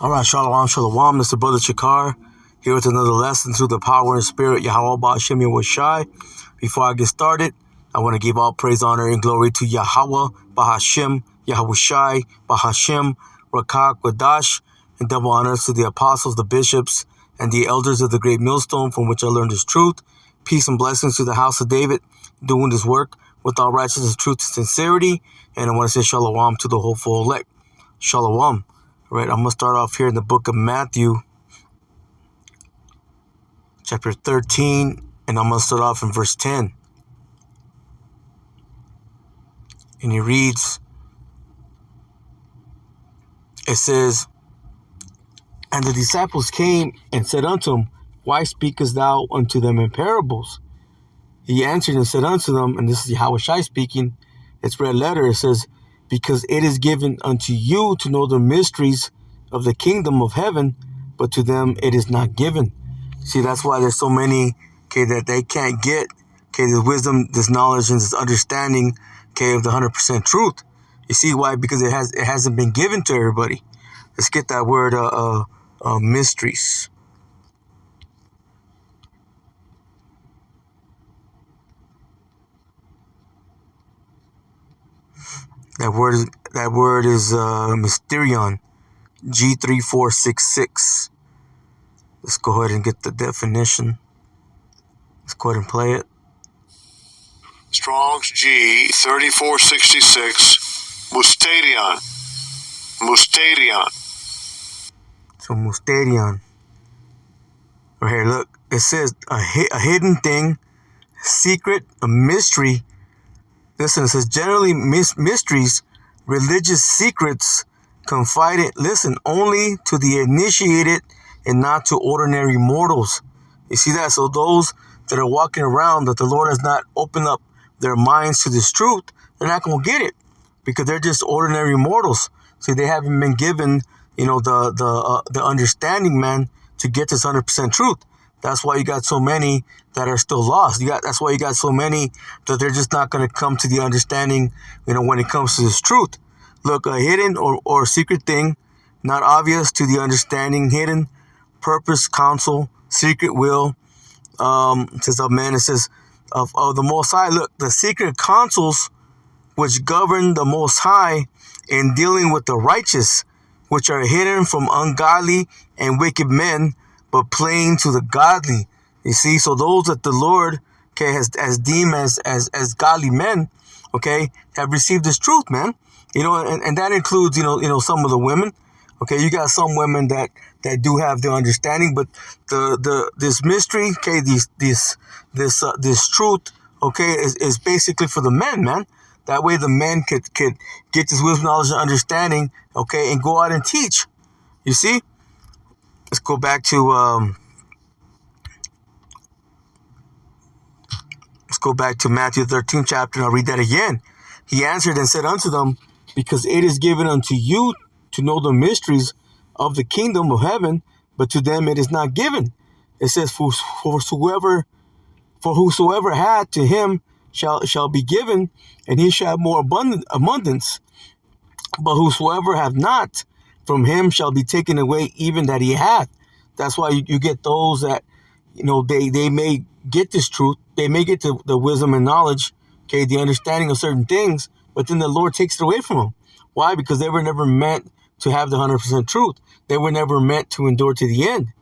All right, Shalom, Shalom. This is Brother Chakar here with another lesson through the power and spirit Yahweh Ba'ashem Yahushai. Before I get started, I want to give all praise, honor, and glory to Yahweh Ba'ashem Yahushai Ba'ashem Rakak Wadash, and double honors to the apostles, the bishops, and the elders of the great millstone from which I learned this truth. Peace and blessings to the house of David, doing this work with all righteousness, truth, and sincerity. And I want to say Shalom to the hopeful elect. Shalom. All right, I'm going to start off here in the book of Matthew, chapter 13, and I'm going to start off in verse 10. And he reads, it says, "And the disciples came and said unto him, Why speakest thou unto them in parables? He answered and said unto them," and this is Yahushai speaking, it's red letter, it says, "Because it is given unto you to know the mysteries of the kingdom of heaven, but to them it is not given." See, that's why there's so many, that they can't get, this wisdom, this knowledge, and this understanding, of the 100% truth. You see why? Because it hasn't been given to everybody. Let's get that word, mysteries. That word is mysterion, G3466. Let's go ahead and get the definition. Let's go ahead and play it. Strong's G3466, Musterion. So Musterion. Right here, look. It says a hidden thing, secret, a mystery. Listen, it says generally mysteries, religious secrets, confided, only to the initiated and not to ordinary mortals. You see that? So those that are walking around that the Lord has not opened up their minds to this truth, they're not going to get it because they're just ordinary mortals. See, they haven't been given, the understanding, man, to get this 100% truth. That's why you got so many that are still lost. That's why you got so many that they're just not going to come to the understanding, when it comes to this truth. Look, a hidden or secret thing, not obvious to the understanding, hidden, purpose, counsel, secret will, says of man, it says of the Most High. Look, the secret counsels which govern the Most High in dealing with the righteous, which are hidden from ungodly and wicked men, but plain to the godly. You see, so those that the Lord, has deemed as godly men, have received this truth, man. And that includes, some of the women. You got some women that do have the understanding, but this mystery, this truth, is basically for the men, man. That way the men could get this wisdom, knowledge, and understanding, and go out and teach. You see? Let's go back to Matthew 13 chapter, and I'll read that again. He answered and said unto them, Because it is given unto you to know the mysteries of the kingdom of heaven, but to them it is not given. It says, For whosoever had, to him shall be given, and he shall have more abundance. But whosoever hath not, from him shall be taken away even that he hath. That's why you get those that, they may get this truth, they may get the wisdom and knowledge, the understanding of certain things, but then the Lord takes it away from them. Why? Because they were never meant to have the 100% truth. They were never meant to endure to the end.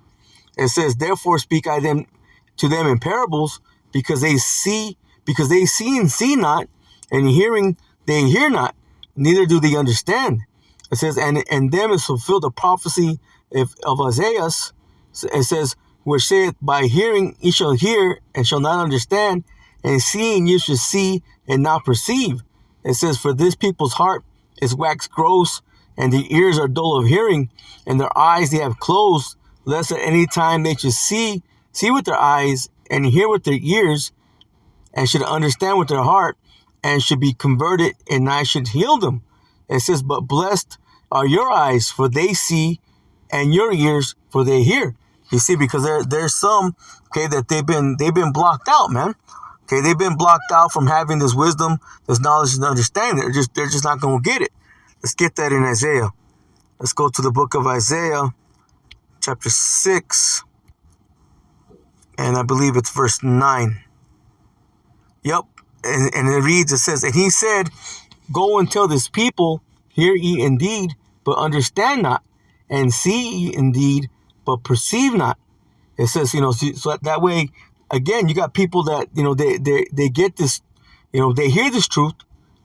It says, Therefore speak I to them in parables, because they see and see not, and hearing they hear not, neither do they understand. It says, and them is fulfilled the prophecy of Isaiah. It says, which saith, By hearing ye shall hear and shall not understand, and seeing ye shall see and not perceive. It says, For this people's heart is waxed gross, and their ears are dull of hearing, and their eyes they have closed, lest at any time they should see with their eyes, and hear with their ears, and should understand with their heart, and should be converted, and I should heal them. It says, But blessed are your eyes, for they see, and your ears, for they hear. You see, because there's some, that they've been blocked out, man. They've been blocked out from having this wisdom, this knowledge, and understanding. They're just not going to get it. Let's get that in Isaiah. Let's go to the book of Isaiah, chapter 6, and I believe it's verse 9. Yep, and it reads, it says, and he said, go and tell this people, hear ye indeed, but understand not, and see ye indeed, but perceive not. It says, so that way, again, you got people that, they get this, they hear this truth,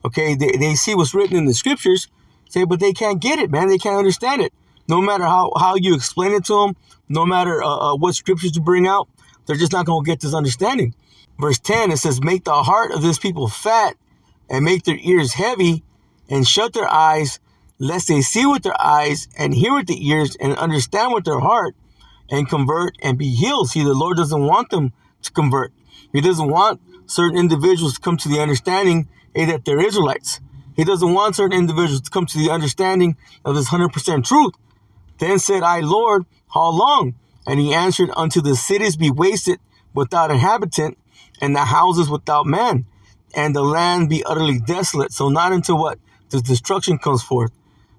okay, they see what's written in the scriptures, say, but they can't get it, man, they can't understand it. No matter how you explain it to them, no matter what scriptures you bring out, they're just not going to get this understanding. Verse 10, it says, make the heart of this people fat, and make their ears heavy, and shut their eyes, lest they see with their eyes, and hear with the ears, and understand with their heart, and convert and be healed. See, the Lord doesn't want them to convert. He doesn't want certain individuals to come to the understanding, that they're Israelites. He doesn't want certain individuals to come to the understanding of this 100% truth. Then said I, Lord, how long? And he answered, until the cities be wasted without inhabitant, and the houses without man, and the land be utterly desolate. So not until what? The destruction comes forth.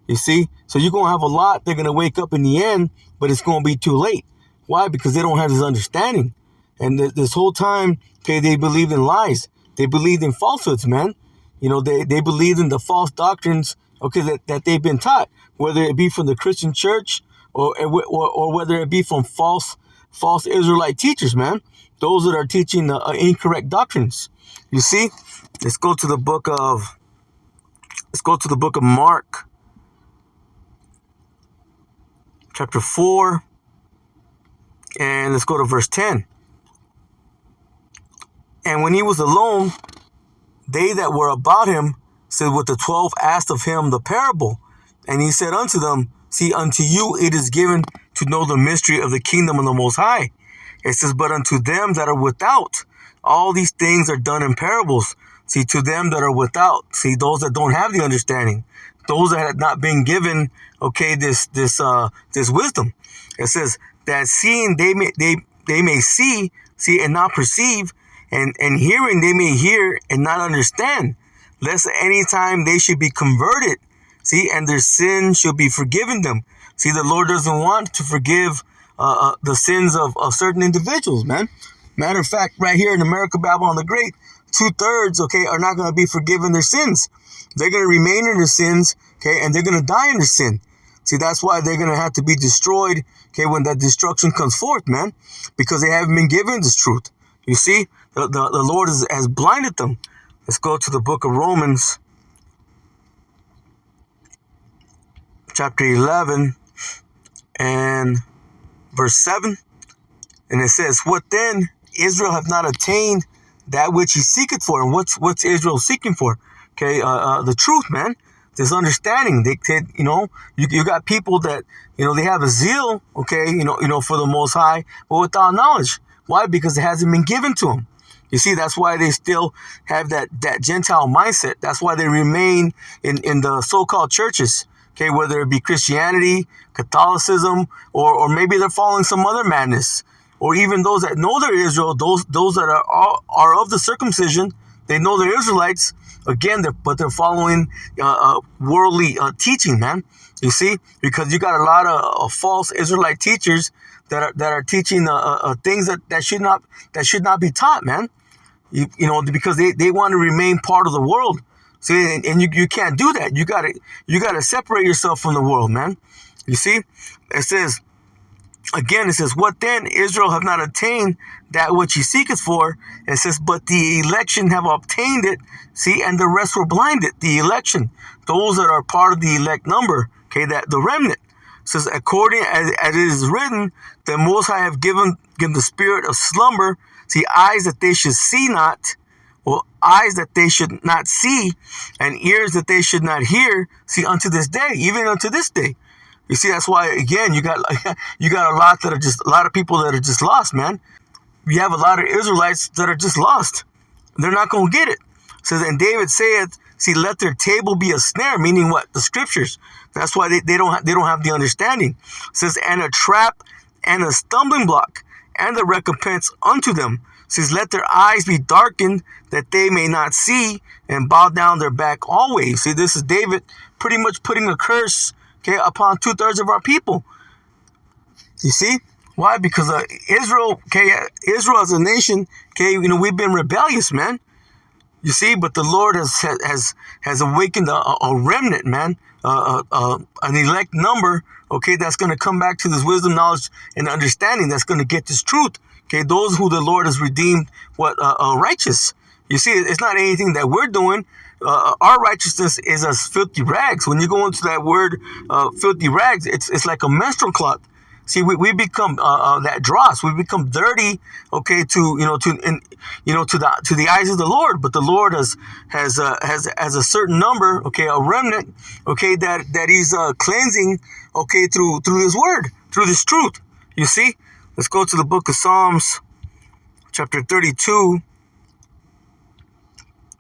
You see? So you're going to have a lot. They're going to wake up in the end, but it's going to be too late. Why? Because they don't have this understanding. And this whole time, okay, they believed in lies. They believed in falsehoods, man. They believed in the false doctrines, okay, that they've been taught, whether it be from the Christian church or whether it be from false Israelite teachers, man. Those that are teaching incorrect doctrines. You see, let's go to the book of Mark, chapter 4, and let's go to verse 10. And when he was alone, they that were about him said, with the 12 asked of him the parable. And he said unto them, see, unto you it is given to know the mystery of the kingdom of the Most High. It says, but unto them that are without, all these things are done in parables. See, to them that are without, see, those that don't have the understanding, those that have not been given, okay, this wisdom. It says that seeing they may see, and not perceive, and hearing they may hear and not understand, lest at any time they should be converted, see, and their sin should be forgiven them. See, the Lord doesn't want to forgive the sins of certain individuals, man. Matter of fact, right here in America, Babylon the Great, 2/3, okay, are not going to be forgiven their sins. They're going to remain in their sins, okay, and they're going to die in their sin. See, that's why they're going to have to be destroyed, okay, when that destruction comes forth, man, because they haven't been given this truth. You see, the Lord has blinded them. Let's go to the book of Romans, chapter 11, and verse 7. And it says, what then? Israel hath not attained that which he seeketh for. And what's Israel seeking for? Okay, the truth, man. This understanding. You got people that, they have a zeal, okay, for the Most High, but without knowledge. Why? Because it hasn't been given to them. You see, that's why they still have that Gentile mindset. That's why they remain in the so-called churches. Okay, whether it be Christianity, Catholicism, or maybe they're following some other madness. Or even those that know they're Israel, those that are of the circumcision, they know they're Israelites. Again, but they're following worldly teaching, man. You see, because you got a lot of false Israelite teachers that are teaching things that should not be taught, man. Because they want to remain part of the world. See, and you can't do that. You gotta separate yourself from the world, man. You see, it says. Again, it says, what then? Israel have not attained that which he seeketh for. It says, but the election have obtained it. See, and the rest were blinded. The election, those that are part of the elect number, okay, that the remnant. It says, according as it is written, the Most High have given the spirit of slumber. See, eyes that they should see not, or eyes that they should not see, and ears that they should not hear. See, unto this day, even unto this day. You see, that's why, again, you got a lot of people that are just lost, man. You have a lot of Israelites that are just lost. They're not going to get it. It says, and David saith, see, let their table be a snare, meaning what? The scriptures. That's why they don't have the understanding. It says, and a trap and a stumbling block, and the recompense unto them. It says, let their eyes be darkened, that they may not see, and bow down their back always. See, this is David pretty much putting a curse, okay, upon 2/3 of our people. You see? Why? Because Israel, okay, Israel as a nation, okay, we've been rebellious, man. You see, but the Lord has awakened a remnant, man, an elect number, okay, that's going to come back to this wisdom, knowledge, and understanding, that's going to get this truth. Okay, those who the Lord has redeemed, righteous. You see, it's not anything that we're doing. Our righteousness is as filthy rags. When you go into that word, filthy rags, it's like a menstrual cloth. See, we become that dross. We become dirty, okay, to the eyes of the Lord. But the Lord has a certain number, okay, a remnant, okay, that He's cleansing, okay, through His word, through this truth. You see, let's go to the book of Psalms, chapter 32,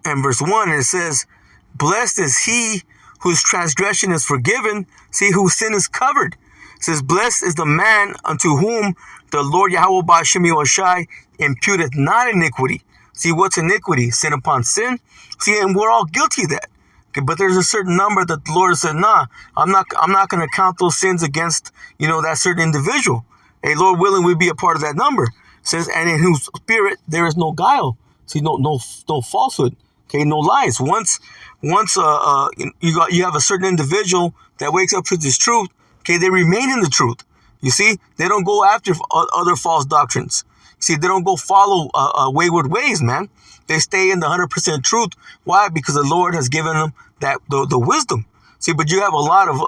and verse 1. And it says, "Blessed is he whose transgression is forgiven, see, whose sin is covered." It says, "Blessed is the man unto whom the Lord Yahweh Ba'Shem Yahushai imputeth not iniquity." See, what's iniquity? Sin upon sin. See, and we're all guilty of that. Okay, but there's a certain number that the Lord said, nah, I'm not going to count those sins against, that certain individual. Hey, Lord willing, we be a part of that number. It says, "And in whose spirit there is no guile." See, no falsehood. Okay, no lies. Once you have a certain individual that wakes up to this truth, okay, they remain in the truth. You see, they don't go after other false doctrines. See, they don't go follow wayward ways, man. They stay in the 100% truth. Why? Because the Lord has given them the wisdom. See, but you have a lot of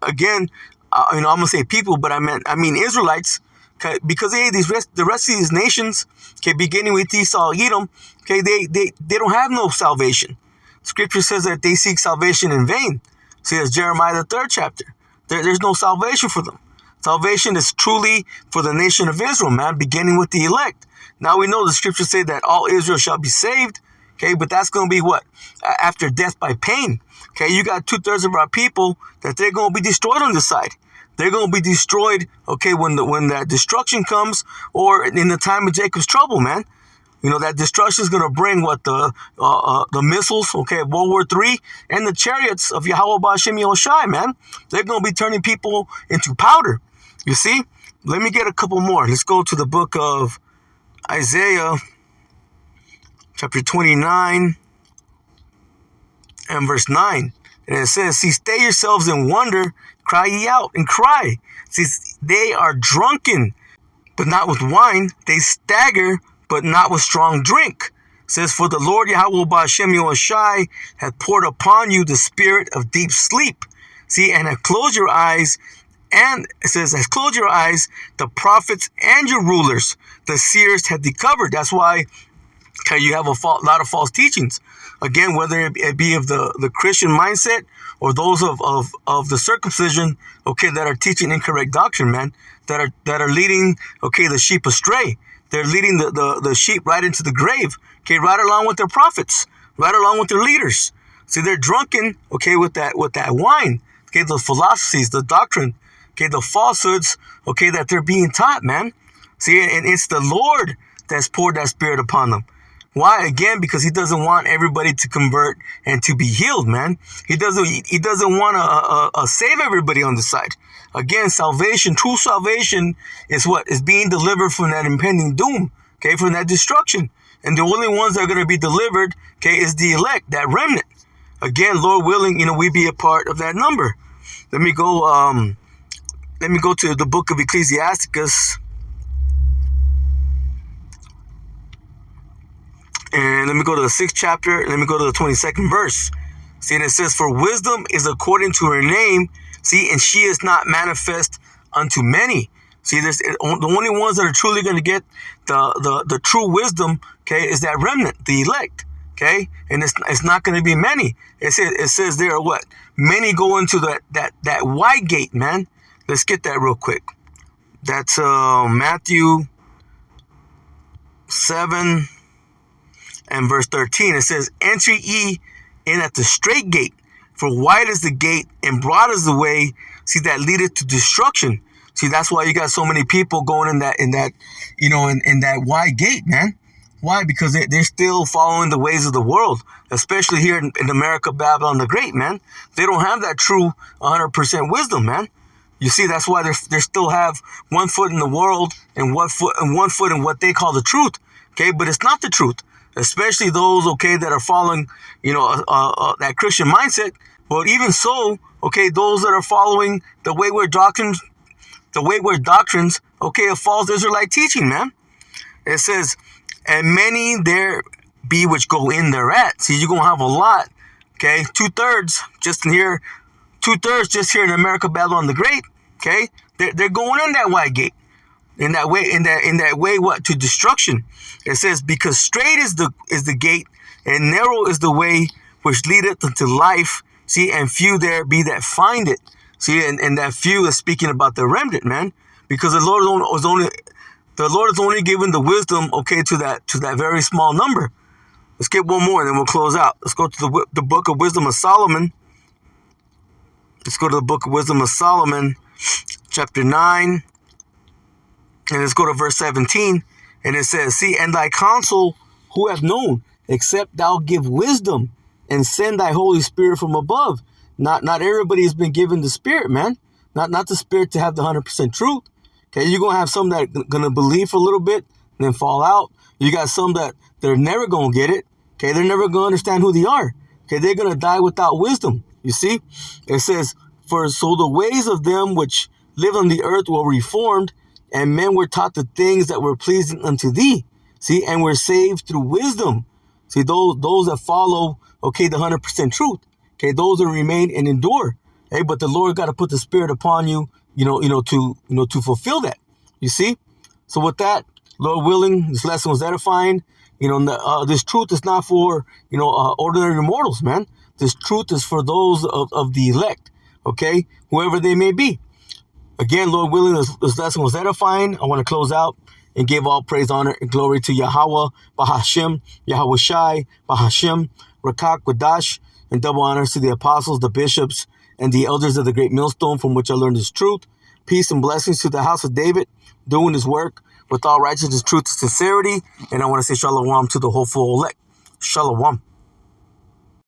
again, I'm gonna say people, but I mean Israelites, okay, because the rest of these nations, okay, beginning with Esau, Edom, okay, they don't have no salvation. Scripture says that they seek salvation in vain. See, that's Jeremiah the 3rd chapter. There's no salvation for them. Salvation is truly for the nation of Israel, man, beginning with the elect. Now we know the scriptures say that all Israel shall be saved, okay, but that's going to be what? After death by pain. Okay, you got 2/3 of our people that they're going to be destroyed on this side. They're going to be destroyed, okay, when that destruction comes, or in the time of Jacob's trouble, man. That destruction is going to bring what the missiles, okay, of World War III, and the chariots of Yahweh Ba'Shem Yahushai, man. They're going to be turning people into powder. You see? Let me get a couple more. Let's go to the book of Isaiah, chapter 29, and verse 9. And it says, "See, stay yourselves in wonder, cry ye out, and cry. See, they are drunken, but not with wine. They stagger, but not with strong drink." It says, "For the Lord Yahweh Ba'Shem Yahushai hath poured upon you the spirit of deep sleep. See, and hath closed your eyes." And it says, "Has closed your eyes, the prophets and your rulers, the seers have covered." That's why you have a lot of false teachings. Again, whether it be of the Christian mindset or those of the circumcision, okay, that are teaching incorrect doctrine, man, that are leading, okay, the sheep astray. They're leading the sheep right into the grave, okay, right along with their prophets, right along with their leaders. See, they're drunken, okay, with that wine, okay, the philosophies, the doctrine, okay, the falsehoods, okay, that they're being taught, man. See, and it's the Lord that's poured that spirit upon them. Why? Again, because He doesn't want everybody to convert and to be healed, man. He doesn't want to save everybody on the side. Again, salvation, true salvation is what? Is being delivered from that impending doom, okay, from that destruction. And the only ones that are going to be delivered, okay, is the elect, that remnant. Again, Lord willing, we be a part of that number. Let me go to the book of Ecclesiasticus. And let me go to the 6th chapter. And let me go to the 22nd verse. See, and it says, "For wisdom is according to her name. See, and she is not manifest unto many." See, there's the only ones that are truly going to get the true wisdom, okay, is that remnant, the elect, okay, and it's not going to be many. It says there are what? Many go into that wide gate, man. Let's get that real quick. That's Matthew 7 and verse 13. It says, "Enter ye in at the straight gate, for wide is the gate and broad is the way, see, that leadeth to destruction." See, that's why you got so many people going in that wide gate, man. Why? Because they're still following the ways of the world, especially here in America, Babylon the Great, man. They don't have that true 100% wisdom, man. You see, that's why they still have 1 foot in the world and 1 foot in what they call the truth. Okay, but it's not the truth. Especially those, okay, that are following, that Christian mindset. But even so, okay, those that are following the wayward doctrines, okay, of false Israelite teaching, man. It says, and many there be which go in thereat. See, you're going to have a lot, okay? 2/3 just here in America, Babylon the Great, okay? They're going in that wide gate. In that way, what? To destruction. It says, because straight is the gate, and narrow is the way which leadeth unto life. See, and few there be that find it. See, and that few is speaking about the remnant, man. Because the Lord is only giving the wisdom, okay, to that very small number. Let's get one more, and then we'll close out. Let's go to the book of Wisdom of Solomon. Let's go to the book of Wisdom of Solomon, chapter 9. And let's go to verse 17. And it says, see, and thy counsel who have known, except thou give wisdom and send thy Holy Spirit from above. Not everybody has been given the Spirit, man. Not the Spirit to have the 100% truth. Okay, you're going to have some that are going to believe for a little bit and then fall out. You got some that they're never going to get it. Okay, they're never going to understand who they are. Okay, they're going to die without wisdom. You see? It says, for so the ways of them which live on the earth were reformed, and men were taught the things that were pleasing unto thee. See, and were saved through wisdom. See, those that follow, okay, the 100% truth. Okay, those that remain and endure. Hey, but the Lord got to put the Spirit upon you, to fulfill that. You see? So with that, Lord willing, this lesson was edifying. This truth is not for, ordinary mortals, man. This truth is for those of the elect, okay? Whoever they may be. Again, Lord willing, this lesson was edifying. I want to close out and give all praise, honor, and glory to Yahweh, Bahashim, Yahweh Shai, Bahashim, Rakak, Wadash, and double honors to the apostles, the bishops, and the elders of the great millstone from which I learned this truth. Peace and blessings to the house of David, doing his work with all righteousness, truth, and sincerity. And I want to say shalom to the hopeful elect. Shalom.